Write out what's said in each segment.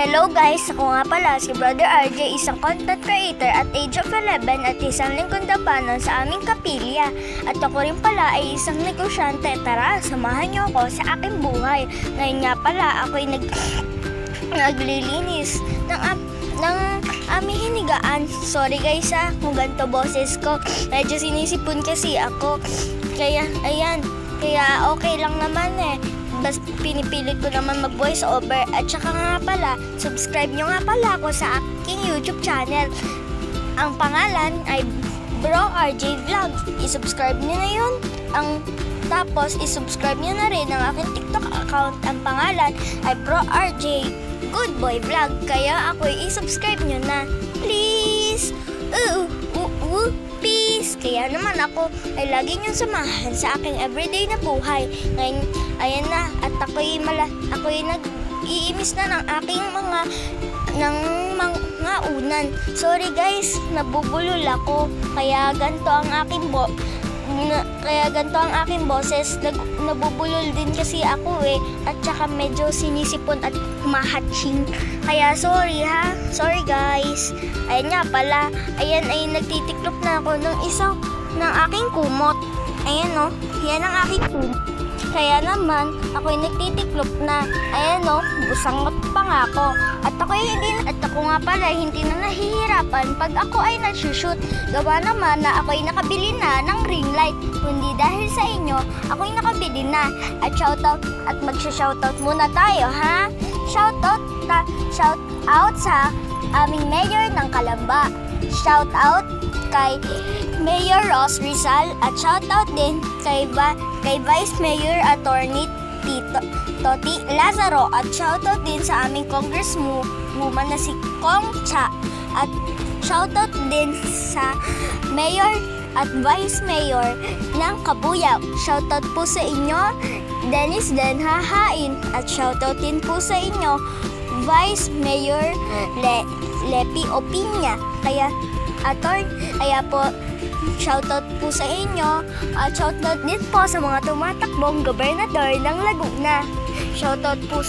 Hello guys! Ako nga pala si Brother RJ, isang content creator at age of 11 at isang lingkod dapanan sa aming kapilya. At ako rin pala ay isang negosyante. Tara, samahan niyo ako sa aking buhay. Ngayon nga pala ako'y naglilinis ng aming hinigaan. Sorry guys kung ganito boses ko. Medyo sinisipon kasi ako. Kaya okay lang naman Basta pinipilit ko naman mag-voice over. At saka nga pala, subscribe nyo nga pala ako sa aking YouTube channel. Ang pangalan ay Bro RJ Vlogs. I-subscribe nyo na yun. Tapos, i-subscribe nyo na rin ang aking TikTok account. Ang pangalan ay Bro RJ Good Boy Vlog. Kaya ako i-subscribe nyo na. Please! Peace! Kaya naman ako ay lagi niyong samahan sa aking everyday na buhay. Ngayon, ayan na. At ako'y nag-iimis na ng aking mga unan. Sorry guys, nabubulol ako. Kaya ganito ang aking boses. Nabubulol din kasi ako At saka medyo sinisipon at mahatching. Kaya sorry Sorry guys. Ayan nga pala. Ayan ay nagtitiklop na ako ng aking kumot. Ayan Yan ang aking kumot. Kaya naman, ako'y nagtitiklop na. Ayan busangot pa nga ako. At ako nga pala hindi na nahihirapan pag ako ay nagsushoot. Gawa naman na ako'y nakabili na ng ring light. Kundi dahil sa inyo, ako'y nakabili na. At shoutout at magsha-shoutout muna tayo Shoutout sa aming mayor ng Calamba. Shoutout kay Mayor Ross Rizal at shoutout din kay Vice Mayor Attorney Toti Lazaro at shoutout din sa aming congresswoman na si Kong Cha at shoutout din sa Mayor at Vice Mayor ng Kabuyao. Shoutout po sa inyo Dennis Den Hahain at shoutout din po sa inyo Vice Mayor Lepi Opinya. Kaya po shoutout po sa inyo at shoutout din po sa mga tumatakbong gobernador ng Laguna. Shoutout po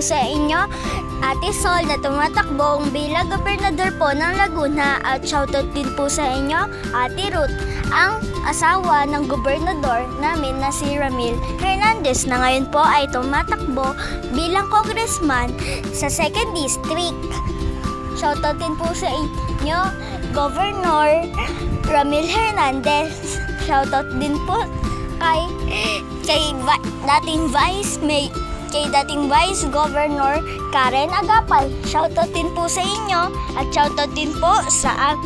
sa inyo Ate Sol na tumatakbong bilang gobernador po ng Laguna at shoutout din po sa inyo Ate Ruth, ang asawa ng gobernador namin na si Ramil Hernandez na ngayon po ay tumatakbo bilang congressman sa 2nd District. Shoutout din po sa inyo Governor Ramil Hernandez. Shoutout din po kay dating Vice Governor Karen Agapay. Shoutout din po sa inyo at shoutout din po sa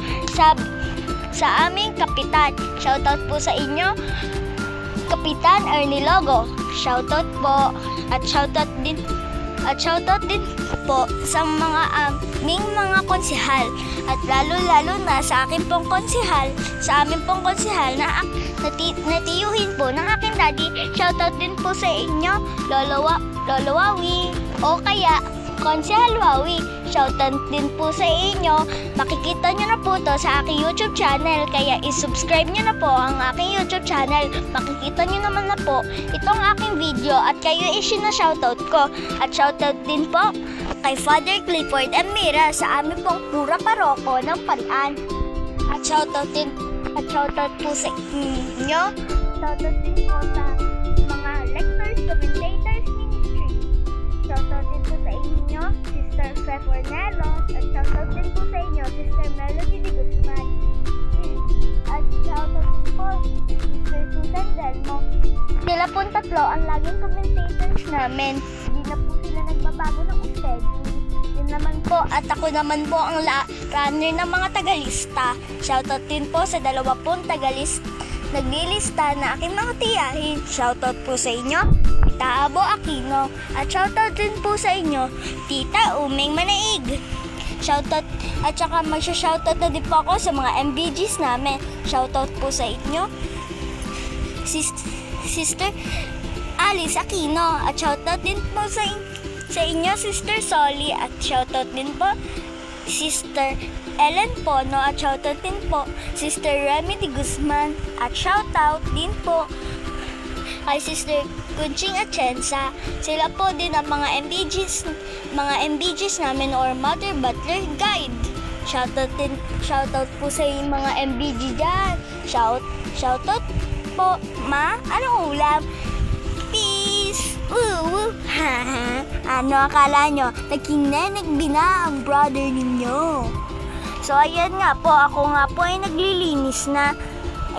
aming kapitan. Shoutout po sa inyo Kapitan Ernie Logo. Shoutout po at shoutout din po sa aming mga konsehal at lalo na sa aking pong konsehal, na natiyuhin po ng aking daddy. Shoutout din po sa inyo Lolo Wawi o kaya Konsehal Wawi. Shoutout din po sa inyo. Makikita nyo na po to sa aking YouTube channel. Kaya isubscribe nyo na po ang aking YouTube channel. Makikita nyo naman na po itong aking video at kayo shoutout ko. At shoutout din po kay Father Clifford M. Mira sa aming pong pura paroko ng Parian. At shoutout po sa inyo. Shoutout din po sa mga lectors, commentators, ministry. Shoutout din po sa inyo Sister Fe Fornelos at shoutout din po sa inyo Sister Melody de Guzman. At shoutout din po Sister Susan Delmo. Sila pong tatlo ang laging commentators namin. Hindi na po sila nagbabago ng schedule. Yun naman po. At ako naman po ang runner ng mga tagalista. Shoutout din po sa 20 naglilista na aking mga tiyahin. Shoutout po sa inyo Tita Abo Aquino. At shoutout din po sa inyo Tita Umeng Manaig. Shoutout at saka magsha-shoutout na din po ako sa mga MVGs namin. Shoutout po sa inyo Sister Alice Aquino. At shoutout din po sa inyo Sister Soli. At shoutout din po Sister Ellen Pono. At shoutout din po Sister Remy de Guzman. At shoutout din po kay Sister Kunching Atienza. Sila po din ang mga MBGs namin or Mother Butler Guide. Shoutout po sa mga MBG dyan. Shoutout po, ma. Anong ulam? Peace! Woo! Ano akala nyo? Nagkinenig bina ang brother ninyo. So, ayan nga po. Ako nga po ay naglilinis na.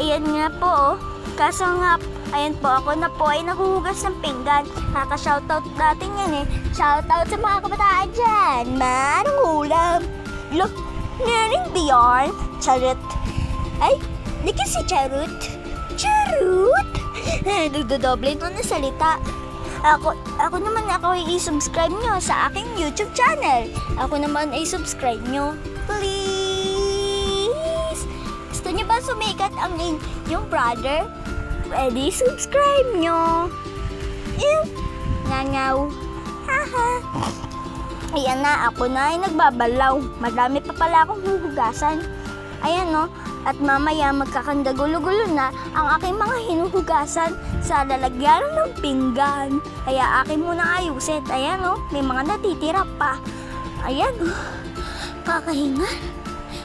Ayan nga po, oh. Kaso nga, ayan po, ako na po ay naghuhugas ng pinggan. Kaka-shoutout natin yan eh. Shoutout sa mga kabataan dyan. Ma, anong ulam? Look, naring beyond. Charot. Ay, lagi si Charot. Charot? Nagdodoble ito na salita. Ako naman ay i-subscribe nyo sa aking YouTube channel. Ako naman ay subscribe nyo. Please! Gusto nyo ba sumikat ang inyong brother? Ready? Subscribe nyo. Ngangaw. Haha. Ayan na, ako na ay nagbabalaw. Madami pa pala akong huhugasan. Ayan no. At mamaya magkakandagulo-gulo na ang aking mga hinuhugasan sa lalagyan ng pinggan. Kaya akin muna ayusin. Ayan o, may mga natitira pa. Ayan o, kakahinga.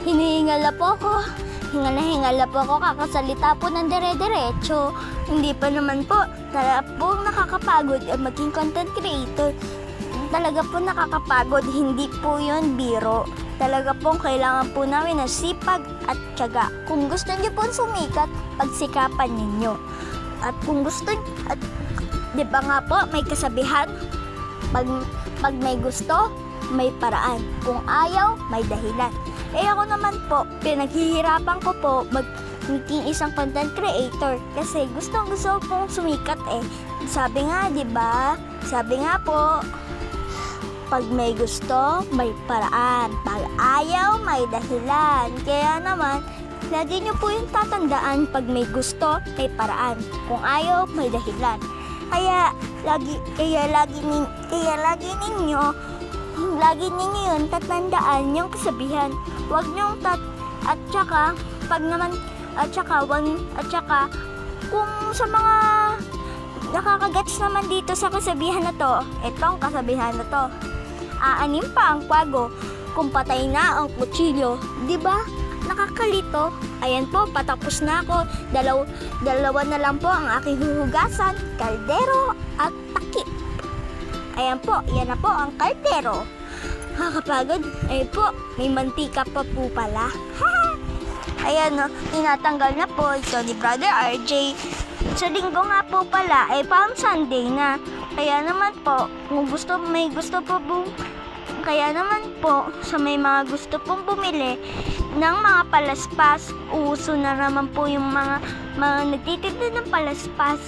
Hinihingal na po ako. Hingal na po ako, kakasalita po ng dire-diretso. Hindi pa naman po, talaga po nakakapagod ang maging content creator. Talaga po nakakapagod, hindi po yun biro. Talaga pong kailangan po namin ng sipag at tiyaga. Kung gusto niyo po sumikat, pagsikapan ninyo. At kung gusto, at di ba nga po, may kasabihan, pag may gusto, may paraan. Kung ayaw, may dahilan. Eh ako naman po, pinaghihirapan ko po maging isang content creator kasi gusto pong sumikat eh. Sabi nga, di ba? Sabi nga po, pag may gusto, may paraan. Pag ayaw, may dahilan. Kaya naman, lagi nyo po yung tatandaan, pag may gusto, may paraan. Kung ayaw, may dahilan. Kaya lagi ninyo yun tatandaan yung kasabihan. Huwag nyong at saka kung sa mga nakakagets naman dito sa kasabihan na to, etong kasabihan na to, aanim pa ang kwago kung patay na ang kutsilyo. Diba? Nakakalito. Ayan po, patapos na ako. Dalawa na lang po ang aking huhugasan, kaldero at takip. Ayan po, yan na po ang kaldero. Nakakapagod. Ayan po, may mantika pa po pala. Ayan no, tinatanggal na po ito ni Brother RJ. Sa linggo nga po pala, Palm Sunday na. Kaya naman po, kung kaya naman po, sa may mga gusto pong bumili ng mga palaspas, uso na naman po yung mga nagtitinda ng palaspas.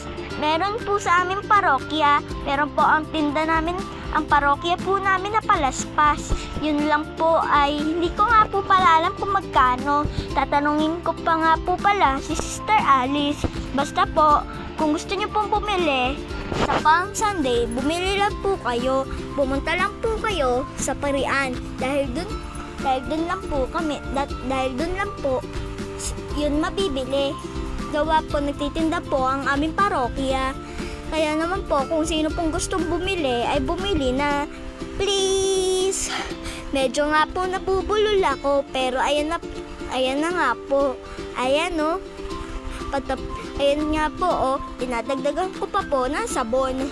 Meron po sa aming parokya, meron po ang tinda namin, ang parokya po namin na palaspas. Yun lang po ay, hindi ko nga po pala alam kung magkano. Tatanungin ko pa nga po pala si Sister Alice. Basta po, kung gusto nyo pong bumili, sa Palm Sunday, bumili lang po kayo. Pumunta lang po kayo sa Parian. Dahil dun lang po kami, dahil dun lang po, yun mabibili. Gawa po, nagtitinda po ang aming parokya. Kaya naman po, kung sino pong gustong bumili, ay bumili na. Please! Medyo nga po nabubulol ako, pero ayan na nga po. Ayan o. Ayan nga po, oh, dinadagdagan ko pa po ng sabon.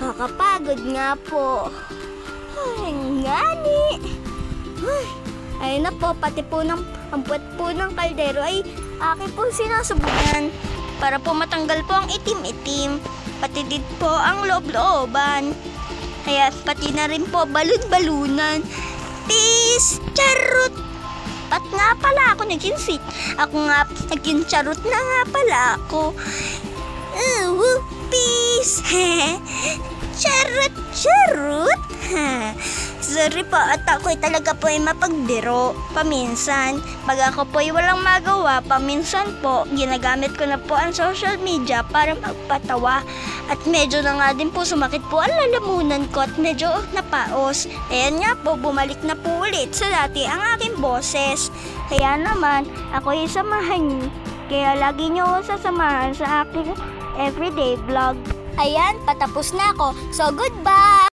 Kakapagod nga po. Ay, ngani. Ay, ayun na po, pati po ang puwet po ng kaldero ay akin po sinasubukan para po matanggal po ang itim-itim. Pati din po ang loob-looban. Kaya pati na rin po balon-balunan. Peace! Charot! At nga pala ako naging charot na nga pala ako. Peace! Charot! Sorry po, at ako'y talaga po ay mapagbiro. Paminsan, pag ako po ay walang magawa, paminsan po, ginagamit ko na po ang social media para magpatawa. At medyo na nga din po sumakit po ang lalamunan ko at medyo napaos. Ayan nga po, bumalik na po ulit sa dati ang aking boses. Kaya naman, ako'y samahan niyo. Kaya lagi niyo sasamahan sa aking everyday vlog. Ayan, patapos na ako. So, goodbye!